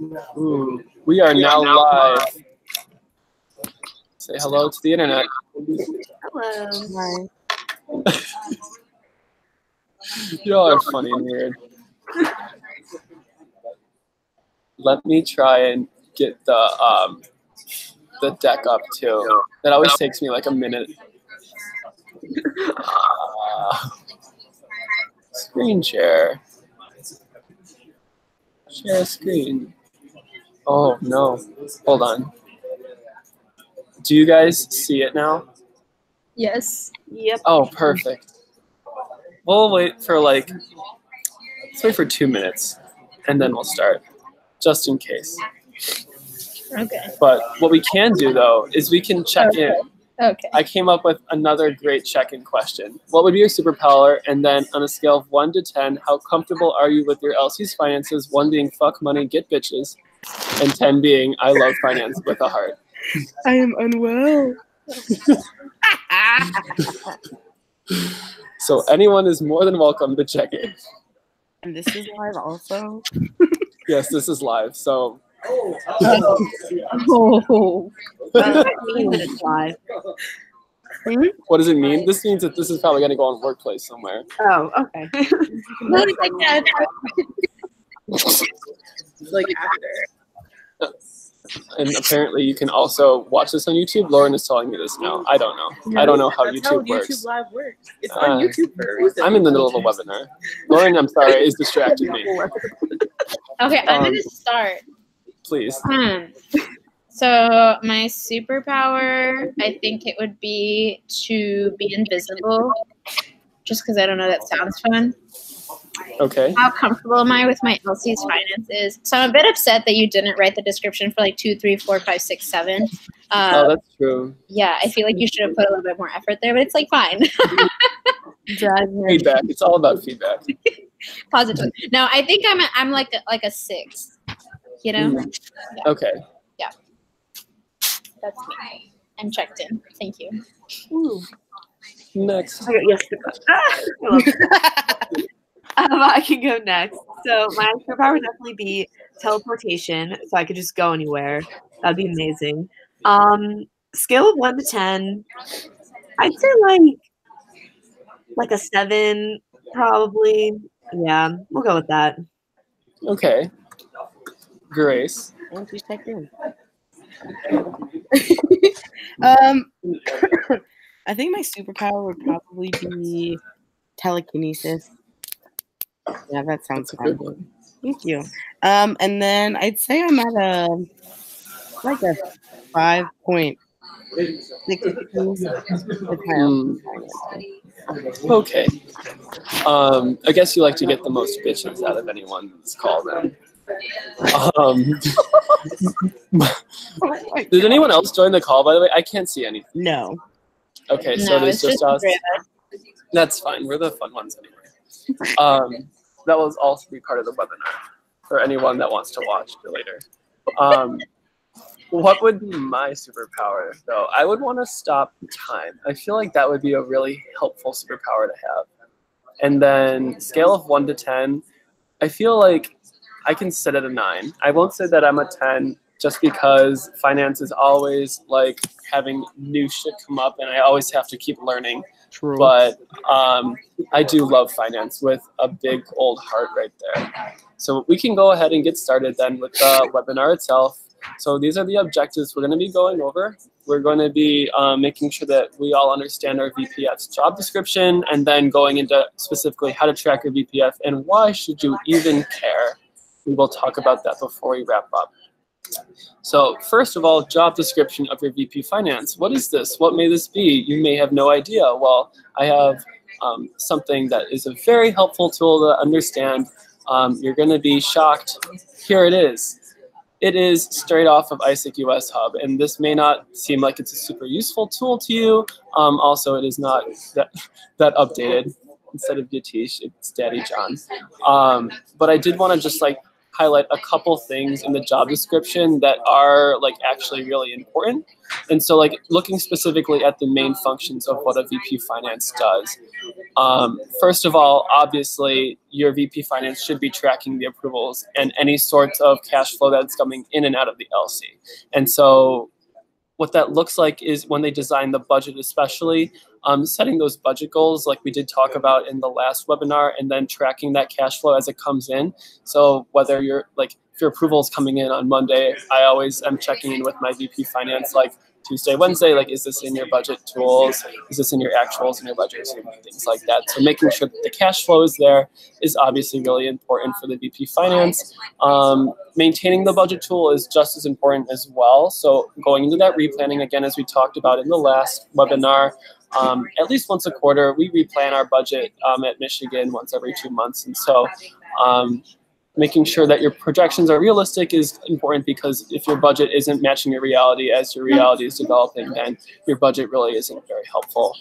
Ooh, we are now live. Say hello to the internet. Hello. Hi. Y'all are funny and weird. Let me try and get the deck up too. That always takes me like a minute. Screen share. Share screen. Oh no. Hold on. Do you guys see it now? Yes. Yep. Oh, perfect. We'll wait for let's wait for 2 minutes and then we'll start, just in case. Okay. But what we can do though is we can check in. Okay. I came up with another great check-in question. What would be your superpower? And then on a scale of 1 to 10, how comfortable are you with your LC's finances? 1 being fuck money, get bitches, and 10 being I love finance with a heart. I am unwell. So anyone is more than welcome to check in. And this is live also. Yes, this is live. So Oh. That means that it's live. what does it mean? This means that this is probably going to go on Workplace somewhere. Oh, okay. Like after. And apparently you can also watch this on YouTube. Lauren is telling me this now. I don't know. I don't know how YouTube works. YouTube Live works. It's on YouTube for a reason. I'm in the middle of a webinar. Lauren, I'm sorry, is distracting me. Okay, I'm gonna start. Please. So my superpower, I think it would be to be invisible, just because I don't know, that sounds fun. Okay. How comfortable am I with my LC's finances? So I'm a bit upset that you didn't write the description for 2, 3, 4, 5, 6, 7. Oh, that's true. Yeah, I feel like you should have put a little bit more effort there, but it's fine. Feedback. It's all about feedback. Positive. No, I think I'm like a 6. You know? Yeah. Okay. Yeah. That's me. I'm checked in. Thank you. Ooh. Next. I got yes. I can go next. So my superpower would definitely be teleportation, so I could just go anywhere. That'd be amazing. Scale of 1 to 10, I'd say like a 7, probably. Yeah, we'll go with that. Okay. Grace. Why don't you check in? I think my superpower would probably be telekinesis. Yeah, that sounds fun. Thank you. And then I'd say I'm at a 5.62 with my own finances. Okay. I guess you like to get the most bitches out of anyone's call then. Did anyone else join the call, by the way? I can't see anything. No. Okay, so No, it's it's just us. That's fine. We're the fun ones anyway. That will also be part of the webinar for anyone that wants to watch it later. What would be my superpower, though? I would want to stop time. I feel like that would be a really helpful superpower to have. And then scale of 1 to 10, I feel like I can sit at a 9. I won't say that I'm a 10 just because finance is always having new shit come up and I always have to keep learning. True. But I do love finance with a big old heart right there. So we can go ahead and get started then with the webinar itself. So these are the objectives we're going to be going over. We're going to be making sure that we all understand our VPF's job description and then going into specifically how to track your VPF and why should you even care. We will talk about that before we wrap up. So first of all, job description of your VP Finance. What is this? What may this be? You may have no idea. Well, I have something that is a very helpful tool to understand. You're going to be shocked. Here it is. It is straight off of ISIC US Hub, and this may not seem like it's a super useful tool to you. Also, it is not that updated. Instead of Yatish, it's Daddy John. But I did want to just highlight a couple things in the job description that are like actually really important. And so like looking specifically at the main functions of what a VP Finance does. First of all, obviously, your VP Finance should be tracking the approvals and any sorts of cash flow that's coming in and out of the LC. And so what that looks like is when they design the budget, especially setting those budget goals like we did talk about in the last webinar, and then tracking that cash flow as it comes in. So whether you're like, if your approval is coming in on Monday, I always am checking in with my VP Finance like Tuesday, Wednesday, like, is this in your budget tools? Is this in your actuals and your budgets and things like that? So making sure that the cash flow is there is obviously really important for the VP Finance. Maintaining the budget tool is just as important as well. So going into that replanning, again, as we talked about in the last webinar, at least once a quarter, we replan our budget at Michigan once every 2 months. And so making sure that your projections are realistic is important, because if your budget isn't matching your reality as your reality is developing, then your budget really isn't very helpful.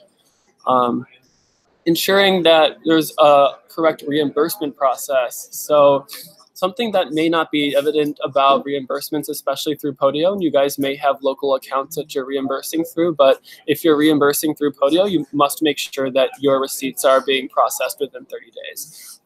Ensuring that there's a correct reimbursement process. So something that may not be evident about reimbursements, especially through Podio, and you guys may have local accounts that you're reimbursing through, but if you're reimbursing through Podio, you must make sure that your receipts are being processed within 30 days.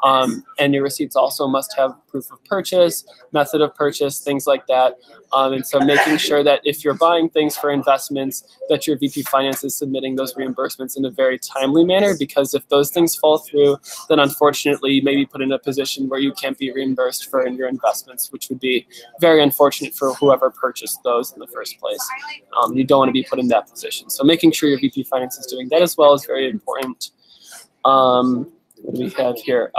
And your receipts also must have proof of purchase, method of purchase, things like that. And so making sure that if you're buying things for investments, that your VP Finance is submitting those reimbursements in a very timely manner, because if those things fall through, then unfortunately you may be put in a position where you can't be reimbursed for your investments, which would be very unfortunate for whoever purchased those in the first place. You don't want to be put in that position. So making sure your VP Finance is doing that as well is very important. What do we have here?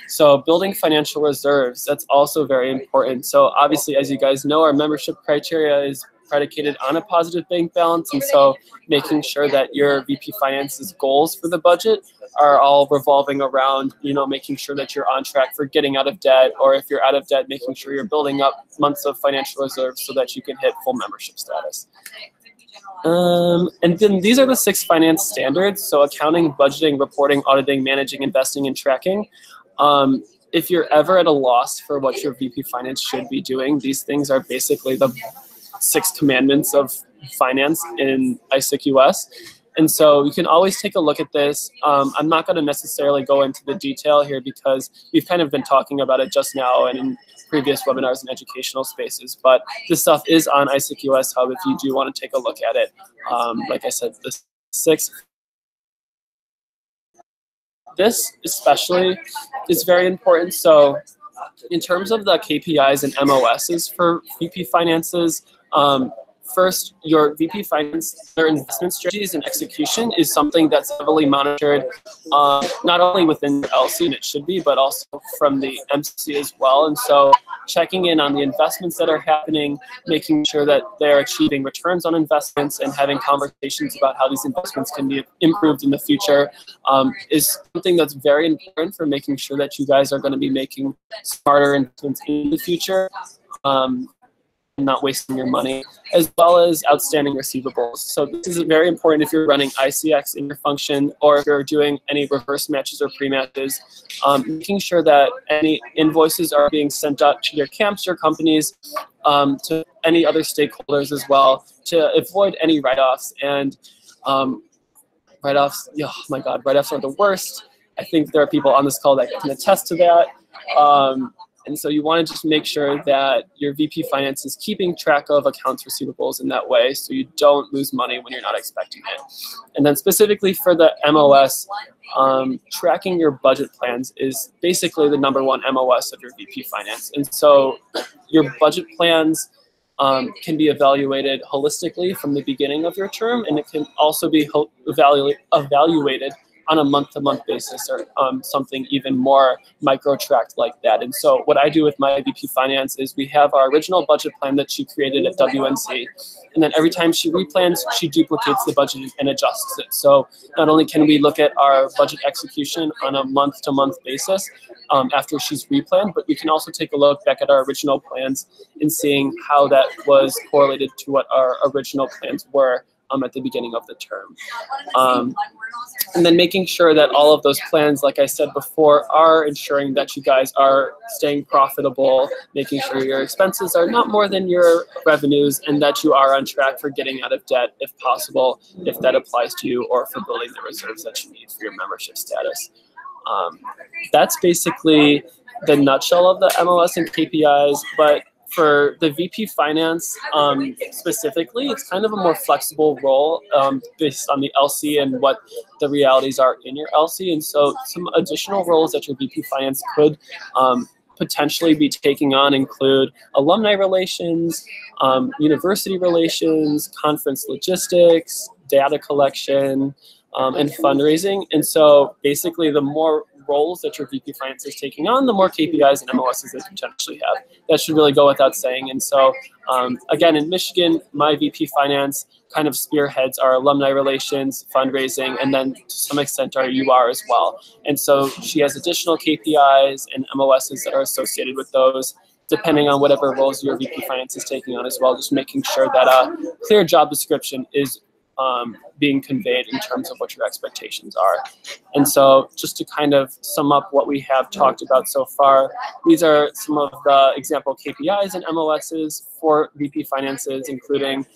So building financial reserves, that's also very important. So obviously, as you guys know, our membership criteria is predicated on a positive bank balance. And so making sure that your VP Finance's goals for the budget are all revolving around, you know, making sure that you're on track for getting out of debt, or if you're out of debt, making sure you're building up months of financial reserves so that you can hit full membership status. And then these are the 6 finance standards. So accounting, budgeting, reporting, auditing, managing, investing, and tracking. If you're ever at a loss for what your VP Finance should be doing, these things are basically the 6 commandments of finance in ISIC US. And so you can always take a look at this. I'm not going to necessarily go into the detail here because we've kind of been talking about it just now and in previous webinars in educational spaces. But this stuff is on ISIC US Hub if you do want to take a look at it. Like I said, the 6. This especially is very important. So in terms of the KPIs and MOSs for VP Finances, first, your VP Finance, their investment strategies and execution is something that's heavily monitored, not only within the LC, and it should be, but also from the MC as well. And so checking in on the investments that are happening, making sure that they're achieving returns on investments, and having conversations about how these investments can be improved in the future is something that's very important for making sure that you guys are going to be making smarter investments in the future. Not wasting your money, as well as outstanding receivables. So this is very important if you're running ICX in your function, or if you're doing any reverse matches or pre-matches, making sure that any invoices are being sent out to your camps or companies, to any other stakeholders as well, to avoid any write-offs. And write-offs, oh my God, write-offs are the worst. I think there are people on this call that can attest to that. And so you want to just make sure that your VP Finance is keeping track of accounts receivables in that way, so you don't lose money when you're not expecting it. And then specifically for the MOS, tracking your budget plans is basically the #1 MOS of your VP Finance. And so your budget plans can be evaluated holistically from the beginning of your term, and it can also be evaluated on a month-to-month basis, or something even more micro-tracked like that. And so what I do with my VP Finance is we have our original budget plan that she created at WNC, and then every time she replans, she duplicates the budget and adjusts it. So not only can we look at our budget execution on a month-to-month basis after she's replanned, but we can also take a look back at our original plans and seeing how that was correlated to what our original plans were at the beginning of the term. And then making sure that all of those plans, like I said before, are ensuring that you guys are staying profitable, making sure your expenses are not more than your revenues, and that you are on track for getting out of debt if possible, if that applies to you, or for building the reserves that you need for your membership status. That's basically the nutshell of the MLS and KPIs, but for the VP Finance specifically, it's kind of a more flexible role based on the LC and what the realities are in your LC. And so some additional roles that your VP Finance could potentially be taking on include alumni relations, university relations, conference logistics, data collection, and fundraising. And so basically the more roles that your VP Finance is taking on, the more KPIs and MOSs they potentially have. That should really go without saying. And so again, in Michigan, my VP Finance kind of spearheads our alumni relations, fundraising, and then to some extent our UR as well. And so she has additional KPIs and MOSs that are associated with those, depending on whatever roles your VP Finance is taking on as well, just making sure that a clear job description is being conveyed in terms of what your expectations are. And so just to kind of sum up what we have talked about so far, these are some of the example KPIs and MOSs for VP Finances, including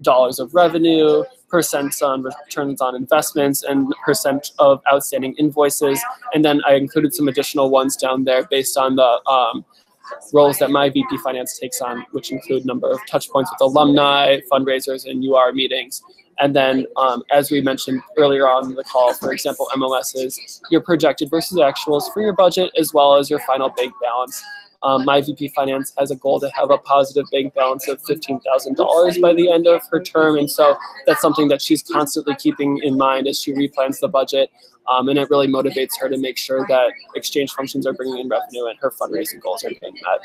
dollars of revenue, percents on returns on investments, and percent of outstanding invoices. And then I included some additional ones down there based on the roles that my VP Finance takes on, which include number of touch points with alumni, fundraisers, and UR meetings. And then, as we mentioned earlier on in the call, for example, MOSs, your projected versus actuals for your budget, as well as your final bank balance. My VP Finance has a goal to have a positive bank balance of $15,000 by the end of her term. And so that's something that she's constantly keeping in mind as she replans the budget. And it really motivates her to make sure that exchange functions are bringing in revenue and her fundraising goals are being met.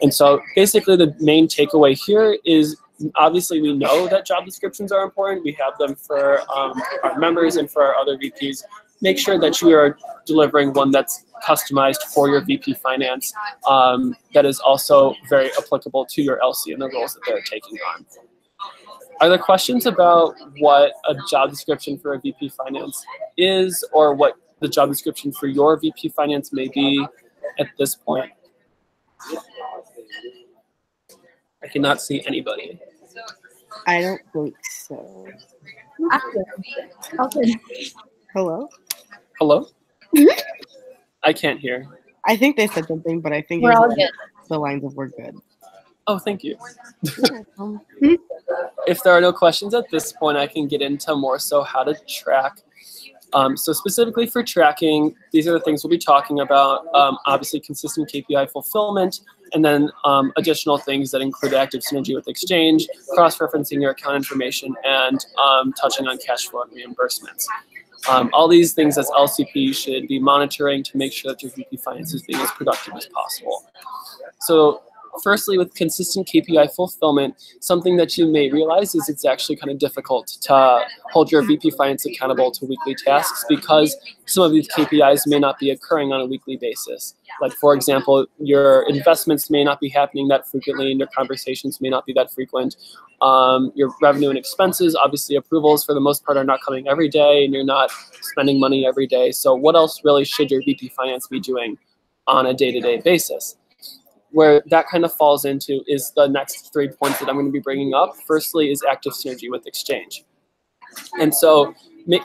And so basically the main takeaway here is, obviously we know that job descriptions are important. We have them for our members and for our other VPs. Make sure that you are delivering one that's customized for your VP Finance that is also very applicable to your LC and the roles that they're taking on. Are there questions about what a job description for a VP Finance is, or what the job description for your VP Finance may be at this point? I cannot see anybody. I don't think so. Hello? Hello? I can't hear. I think they said something, but I think We're all good. the lines of "we're good." Oh, thank you. If there are no questions at this point, I can get into more so how to track. So specifically for tracking, these are the things we'll be talking about. Obviously, consistent KPI fulfillment, and then additional things that include active synergy with Exchange, cross-referencing your account information, and touching on cash flow and reimbursements. All these things as LCP should be monitoring to make sure that your VP Finance is being as productive as possible. So firstly, with consistent KPI fulfillment, something that you may realize is it's actually kind of difficult to hold your VP Finance accountable to weekly tasks because some of these KPIs may not be occurring on a weekly basis. Like, for example, your investments may not be happening that frequently and your conversations may not be that frequent. Your revenue and expenses, obviously approvals for the most part are not coming every day and you're not spending money every day. So what else really should your VP Finance be doing on a day-to-day basis? Where that kind of falls into is the next 3 points that I'm going to be bringing up. Firstly is active synergy with Exchange. And so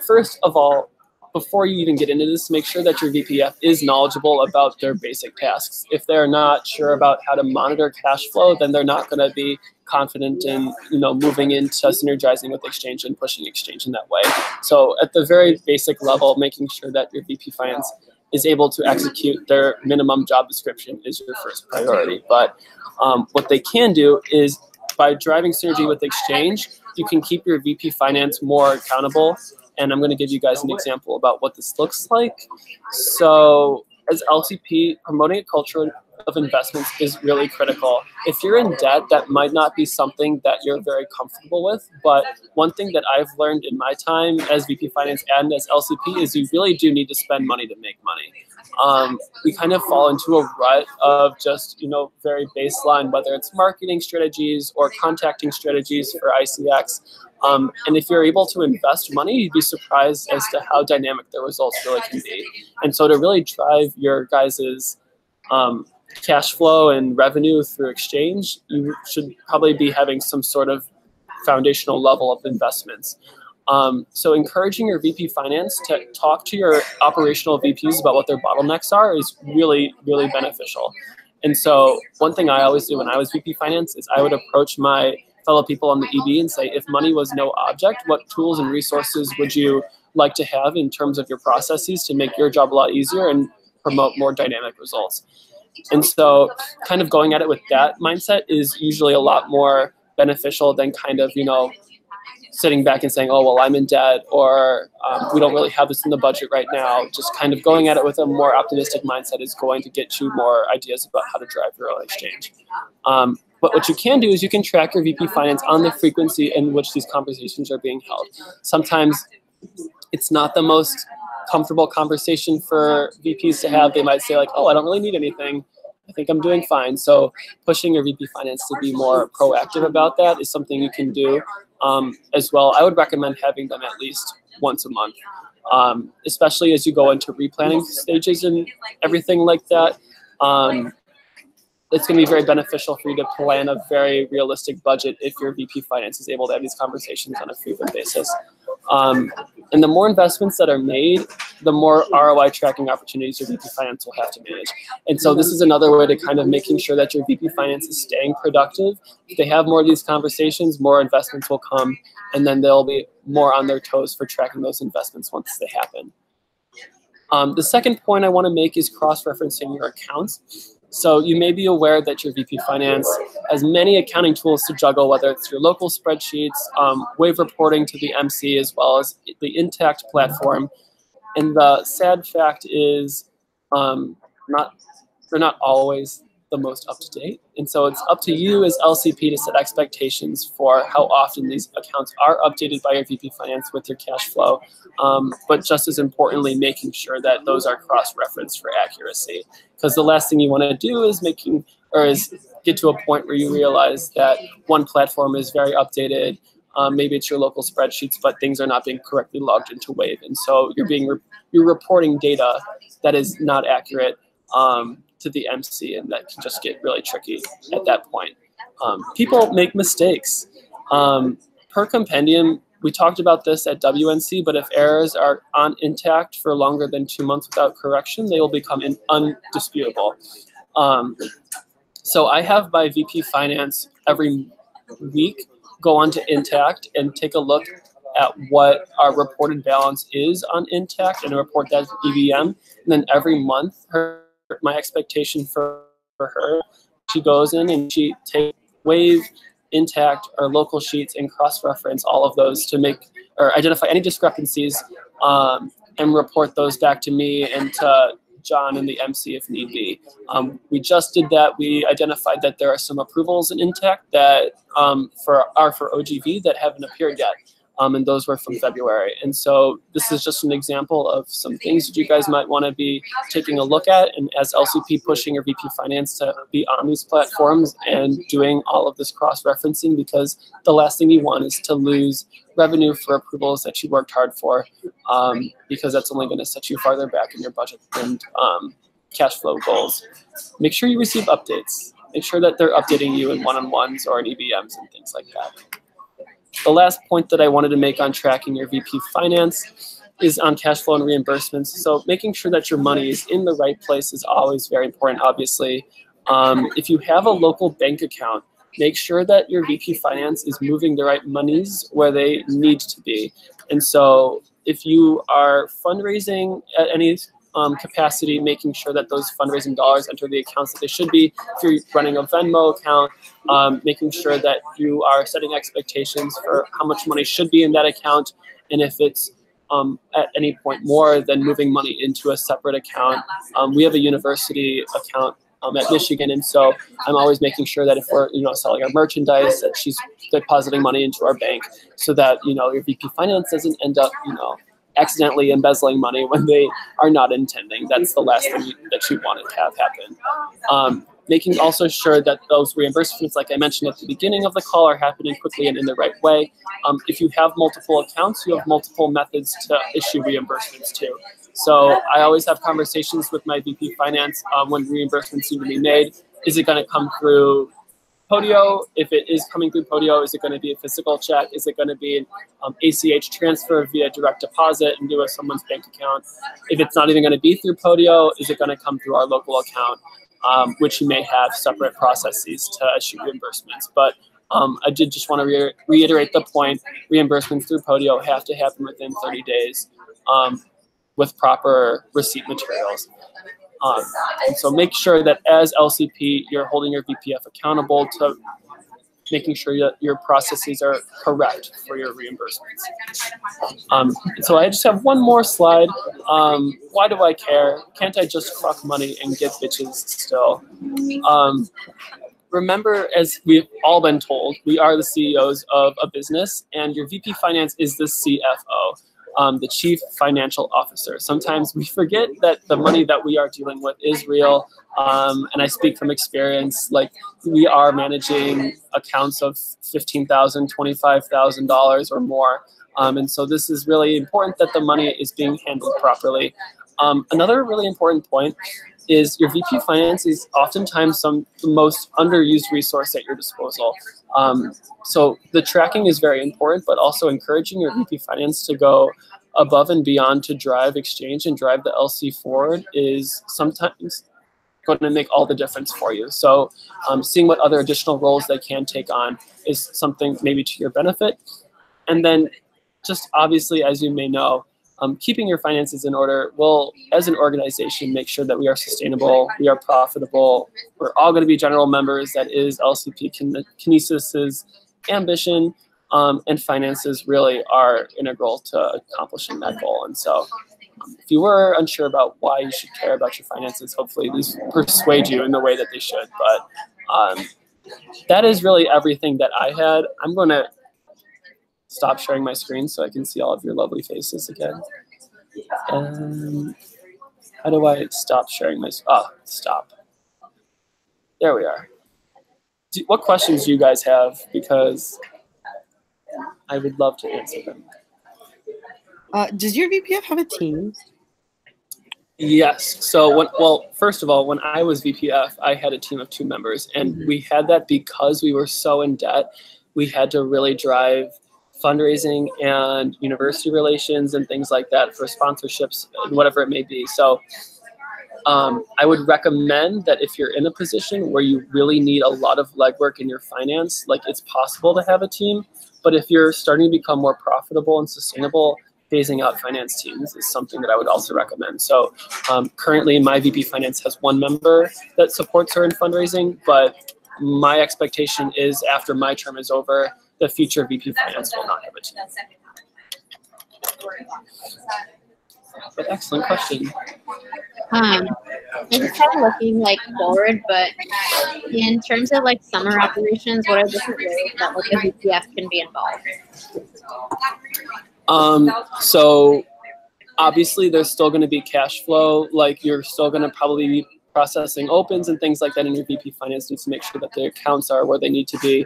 first of all, before you even get into this, make sure that your VPF is knowledgeable about their basic tasks. If they're not sure about how to monitor cash flow, then they're not going to be confident in moving into synergizing with Exchange and pushing Exchange in that way. So at the very basic level, making sure that your VP Finance is able to execute their minimum job description is your first priority. But what they can do is by driving synergy with Exchange, you can keep your VP Finance more accountable. And I'm going to give you guys an example about what this looks like. So as LCP, promoting a culture of investments is really critical. If you're in debt, that might not be something that you're very comfortable with. But one thing that I've learned in my time as VP Finance and as LCP is you really do need to spend money to make money. We kind of fall into a rut of just, very baseline, whether it's marketing strategies or contacting strategies for ICX. And if you're able to invest money, you'd be surprised as to how dynamic the results really can be. And so to really drive your guys's cash flow and revenue through exchange, you should probably be having some sort of foundational level of investments. So encouraging your VP Finance to talk to your operational VPs about what their bottlenecks are is really, really beneficial. And so one thing I always do when I was VP Finance is I would approach my fellow people on the EB and say, if money was no object, what tools and resources would you like to have in terms of your processes to make your job a lot easier and promote more dynamic results? And so kind of going at it with that mindset is usually a lot more beneficial than kind of, sitting back and saying, oh, well, I'm in debt, or we don't really have this in the budget right now. Just kind of going at it with a more optimistic mindset is going to get you more ideas about how to drive your own exchange. But what you can do is you can track your VP Finance on the frequency in which these conversations are being held. Sometimes it's not the most comfortable conversation for VPs to have. They might say like, oh, I don't really need anything. I think I'm doing fine. So pushing your VP Finance to be more proactive about that is something you can do as well. I would recommend having them at least once a month, especially as you go into replanning stages and everything like that. It's going to be very beneficial for you to plan a very realistic budget if your VP Finance is able to have these conversations on a frequent basis. And the more investments that are made, the more ROI tracking opportunities your VP Finance will have to manage. And so this is another way to kind of making sure that your VP Finance is staying productive. If they have more of these conversations, more investments will come, and then they'll be more on their toes for tracking those investments once they happen. The second point I want to make is cross-referencing your accounts. So you may be aware that your VP Finance has many accounting tools to juggle, whether it's your local spreadsheets, wave reporting to the MC, as well as the Intact platform. And the sad fact is they're not always the most up-to-date. And so it's up to you as LCP to set expectations for how often these accounts are updated by your VP Finance with your cash flow. But just as importantly, making sure that those are cross-referenced for accuracy. Because the last thing you want to do is get to a point where you realize that one platform is very updated. Maybe it's your local spreadsheets, but things are not being correctly logged into Wave. And so you're reporting data that is not accurate to the MC, and that can just get really tricky at that point. People make mistakes. Per compendium, we talked about this at WNC, but if errors are on Intact for longer than 2 months without correction, they will become undisputable. So I have my VP Finance every week go onto Intact and take a look at what our reported balance is on Intact and report that to EVM. And then every month, my expectation for her, she goes in and she takes Wave, Intact, or local sheets and cross-reference all of those to make or identify any discrepancies and report those back to me and to John and the MC if need be. We just did that. We identified that there are some approvals in Intact that for OGV that haven't appeared yet. And those were from February. And so this is just an example of some things that you guys might want to be taking a look at, and as LCP pushing your VP Finance to be on these platforms and doing all of this cross-referencing, because the last thing you want is to lose revenue for approvals that you worked hard for, because that's only going to set you farther back in your budget and cash flow goals. Make sure you receive updates. Make sure that they're updating you in one-on-ones or in EVMs and things like that. The last point that I wanted to make on tracking your VP Finance is on cash flow and reimbursements. So making sure that your money is in the right place is always very important, obviously. If you have a local bank account, make sure that your VP Finance is moving the right monies where they need to be. And so if you are fundraising at any capacity, making sure that those fundraising dollars enter the accounts that they should be. If you're running a Venmo account, making sure that you are setting expectations for how much money should be in that account. And if it's at any point more, then moving money into a separate account. We have a university account at Michigan, and so I'm always making sure that if we're selling our merchandise, that she's depositing money into our bank, so that your VP Finance doesn't end up accidentally embezzling money when they are not intending. That's the last thing that you want to have happen. Making also sure that those reimbursements, like I mentioned at the beginning of the call, are happening quickly and in the right way. If you have multiple accounts, you have multiple methods to issue reimbursements too. So I always have conversations with my VP Finance when reimbursements need to be made. Is it going to come through Podio? If it is coming through Podio, is it going to be a physical check? Is it going to be an ACH transfer via direct deposit into someone's bank account? If it's not even going to be through Podio, is it going to come through our local account, which you may have separate processes to issue reimbursements. But I did just want to reiterate the point, reimbursements through Podio have to happen within 30 days with proper receipt materials. And so make sure that as LCP, you're holding your VPF accountable to making sure that your processes are correct for your reimbursements. So I just have one more slide. Why do I care? Can't I just fuck money and get bitches still? Remember, as we've all been told, we are the CEOs of a business, and your VP Finance is the CFO, the Chief Financial Officer. Sometimes we forget that the money that we are dealing with is real, and I speak from experience. Like, we are managing accounts of $15,000, $25,000 or more, and so this is really important that the money is being handled properly. Another really important point is your VP Finance is oftentimes the most underused resource at your disposal. So the tracking is very important, but also encouraging your VP Finance to go above and beyond to drive exchange and drive the LC forward is sometimes going to make all the difference for you. So seeing what other additional roles they can take on is something maybe to your benefit. And then just obviously, as you may know, keeping your finances in order will, as an organization, make sure that we are sustainable, we are profitable, we're all going to be general members. That is LCP Kinesis's ambition, and finances really are integral to accomplishing that goal. And so if you were unsure about why you should care about your finances, hopefully these persuade you in the way that they should. But that is really everything that I had. I'm going to stop sharing my screen so I can see all of your lovely faces again. How do I stop sharing my, stop. There we are. What questions do you guys have? Because I would love to answer them. Does your VPF have a team? Yes. So, first of all, when I was VPF, I had a team of 2 members, and we had that because we were so in debt. We had to really drive fundraising and university relations and things like that for sponsorships and whatever it may be. So I would recommend that if you're in a position where you really need a lot of legwork in your finance, like, it's possible to have a team. But if you're starting to become more profitable and sustainable, phasing out finance teams is something that I would also recommend. So currently my VP Finance has 1 member that supports her in fundraising, but my expectation is after my term is over, the future VP Finance will not have a team. But excellent question. I'm just kind of looking like forward, but in terms of like summer operations, what are different ways that like a VPF can be involved? So obviously there's still going to be cash flow. Like, you're still going to probably be processing opens and things like that, and your VP Finance needs to make sure that the accounts are where they need to be.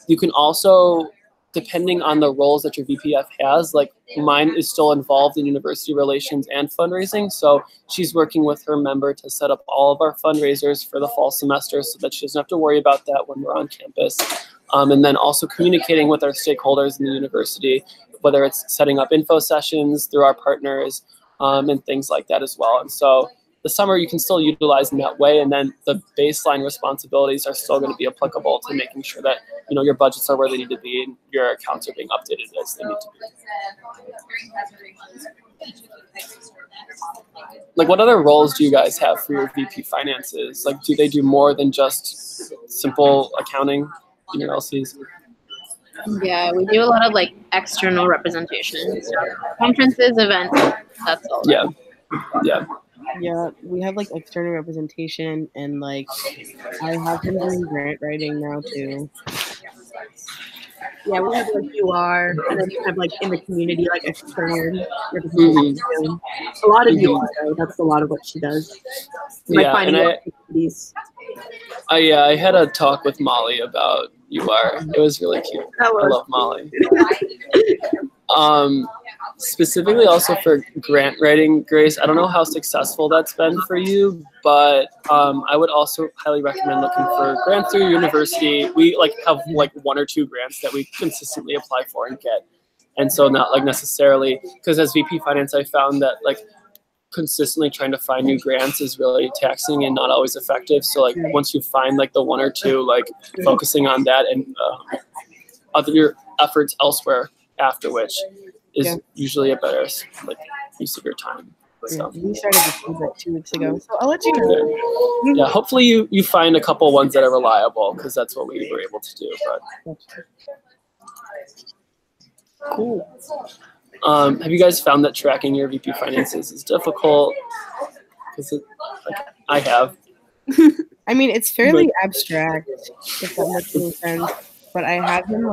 You can also, depending on the roles that your VPF has, like mine is still involved in university relations and fundraising. So she's working with her member to set up all of our fundraisers for the fall semester so that she doesn't have to worry about that when we're on campus. And then also communicating with our stakeholders in the university, whether it's setting up info sessions through our partners and things like that as well. And so the summer you can still utilize in that way, and then the baseline responsibilities are still going to be applicable to making sure that, you know, your budgets are where they need to be and your accounts are being updated as they need to be. Like, what other roles do you guys have for your VP Finances? Like, do they do more than just simple accounting in your LCs? Yeah, we do a lot of like external representation, so conferences, events, that's all. Yeah, yeah. Yeah, we have like external representation, and like I have been doing grant writing now too. Yeah, we have like UR, and then you have like in the community like external representation too. A lot of UR though, that's a lot of what she does. Like, Yeah, finding and activities. I had a talk with Molly about UR. It was really cute. I love Molly. Specifically also for grant writing, Grace, I don't know how successful that's been for you, but I would also highly recommend looking for grants through your university. We have 1 or 2 grants that we consistently apply for and get. And so not necessarily, because as VP Finance, I found that consistently trying to find new grants is really taxing and not always effective. So once you find the 1 or 2, focusing on that and other your efforts elsewhere after which is usually a better use of your time. So. We started this 2 weeks ago, so I'll let you know. Yeah, hopefully you find a couple ones that are reliable, because that's what we were able to do. But cool. Have you guys found that tracking your VP finances is difficult? Because I have. I mean, it's fairly abstract, if that makes any sense. But I have him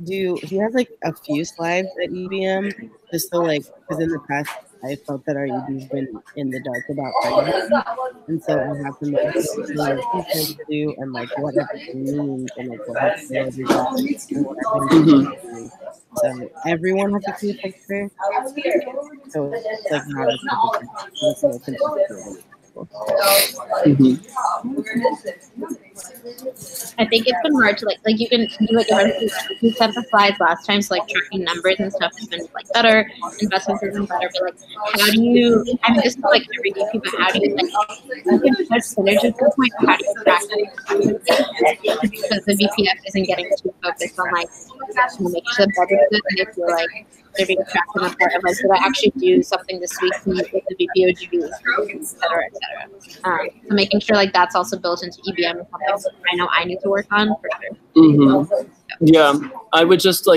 he has a few slides at EBM, just so because in the past I felt that our EB's been in the dark about finance, and so I have him do and what everything means and what his priorities are and what everyone doing. So everyone has a clear picture, so it's not as difficult. I think it's been hard to you can do you sent the slides last time, so tracking numbers and stuff has been better, investments have been better, but how do you, I mean this is every VP, but how do you you can put synergy at this point, but how do you track that? Because the VPF isn't getting too focused on make sure the budget's good and they feel they're being tracked in the part of should I actually do something this week to meet with the VPOGB, et cetera, et cetera. So making sure that's also built into EBM is something I know I need to work on for sure. Yeah, I would just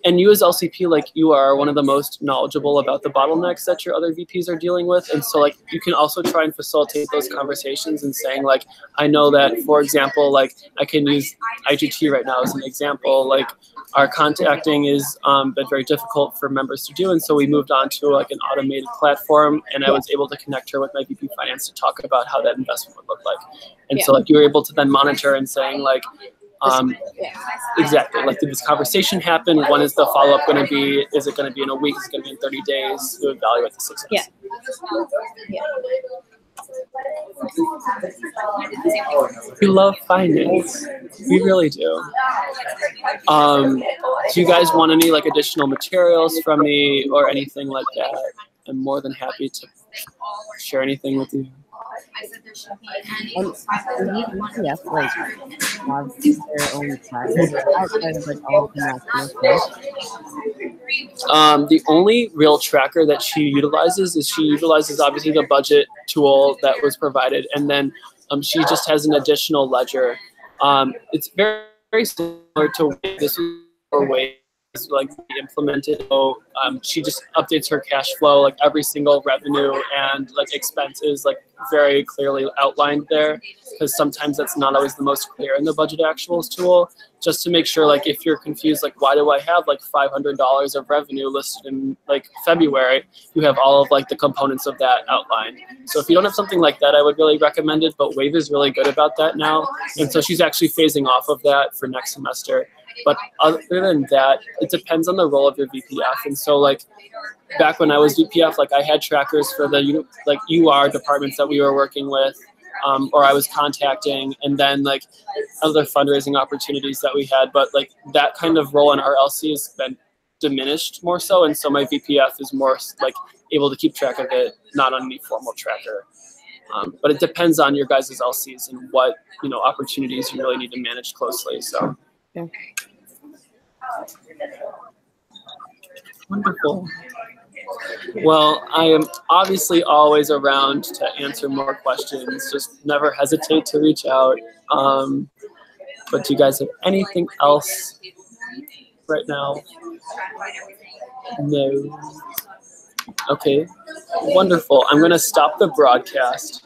and you as LCP, you are one of the most knowledgeable about the bottlenecks that your other VPs are dealing with. And so you can also try and facilitate those conversations and saying I know that, for example, I can use IGT right now as an example, our contacting is been very difficult for members to do. And so we moved on to an automated platform, and I was able to connect her with my VP Finance to talk about how that investment would look like. And so you were able to then monitor and saying exactly, did this conversation happen? When is the follow-up going to be? Is it going to be in a week? Is it going to be in 30 days? To evaluate the success. Yeah. We love finance. We really do. Do you guys want any additional materials from me or anything like that? I'm more than happy to share anything with you. Yes, have their own classes outside of all of the national stuff. The only real tracker that she utilizes obviously the budget tool that was provided, and then she just has an additional ledger. It's very, very similar to this way implemented. So she just updates her cash flow, every single revenue and expenses very clearly outlined there, because sometimes that's not always the most clear in the budget actuals tool, just to make sure if you're confused why do I have $500 of revenue listed in February, you have all of the components of that outlined. So if you don't have something like that, I would really recommend it, but Wave is really good about that now, and so she's actually phasing off of that for next semester. But other than that, it depends on the role of your VPF. And so back when I was VPF, I had trackers for the UR departments that we were working with, or I was contacting, and then other fundraising opportunities that we had. But that kind of role in our LC has been diminished more so, and so my VPF is more able to keep track of it, not on any formal tracker. But it depends on your guys' LCs and what opportunities you really need to manage closely. So. Yeah. Wonderful. Well, I am obviously always around to answer more questions. Just never hesitate to reach out. But do you guys have anything else right now? No. Okay. Wonderful. I'm going to stop the broadcast.